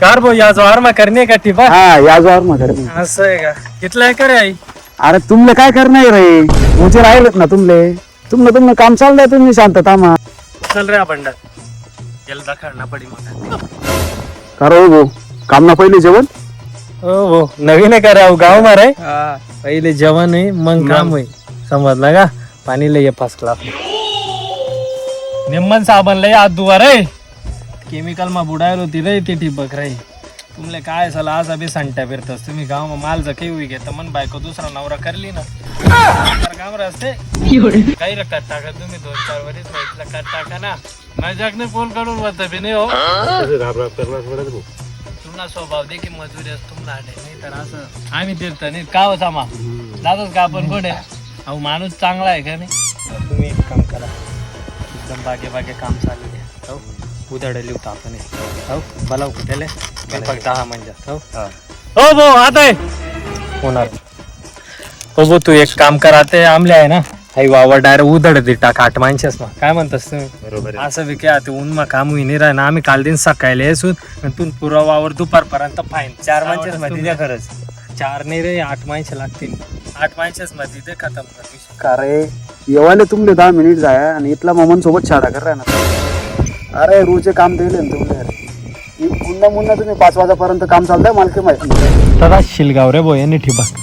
car भाऊ या जोर मा करणे का टिपा हा या जोर मग असं आहे का कितला एकर आहे आई अरे तुमले काय करणार रे मुझे राहिलेत ना तुमले काम चाललंय तुम्ही शांतता मा चल रे आपण याला दाखवणं पडी मग करो भाऊ काम ना पहिले जेवण हो हो नवीन आहे का रे गाव मारे पहिले जेवण आहे मग काम आहे समजला का पाणी लय फर्स्ट क्लास निम्मन साबण लय आत दुवार आहे केमिकल मा बुडायला होती रे ती ठिबक रे तुमले काय सला आज अभि संट्या फिरतस तुम्ही गाव मा माल जके हुई घेत मन बायको दुसरा नवरा करली ना तर काम रस्ते काही रकत टाका तुम्ही 2-4 वर्ष माहितला कट टाका ना माझ्याकडे फोन काढून होता बी नाही हो तुमना स्वभाव दे की मजुरी असतो तुमला नाही तर असं आम्ही तीर्थ नाही का होता मा जातच का आपण कोण आहे अहो माणूस चांगला आहे का नाही तुम्ही एक काम करा एकदम बागे काम चालू द्या हो उदाड लिहतो आपण हो बोलाव कुठेले फक्त हा म्हणजे हो हो भाऊ आता आहे होणार हो भाऊ तू एक काम कर आता आमले आहे ना आई वावर डायरेक्ट उधड दे टाक 8 माणसेस मग काय म्हणतस तुम्ही बरोबर असं बी काय आता ऊन मग काम होईन राह ना आम्ही काल दिन सकाळी येसून तू पुरा वावर दुपारपर्यंत फाईन 4 माणसेस मध्ये द्या खरंच 4 नाही रे 8 माणसे लागतील 8 माणसेस मध्ये दे खतम कर का रे येवाले तुमले 10 मिनिट जाय आणि इथला मामन सोबत छाडा कर रहा ना अरे रोजचे काम दिले ना तुमले अरे पुन्हा तुम्ही 5 वाजेपर्यंत काम चालतंय मला काही माहिती नाही तदा शिलगाव रे भो यांनी ठिबक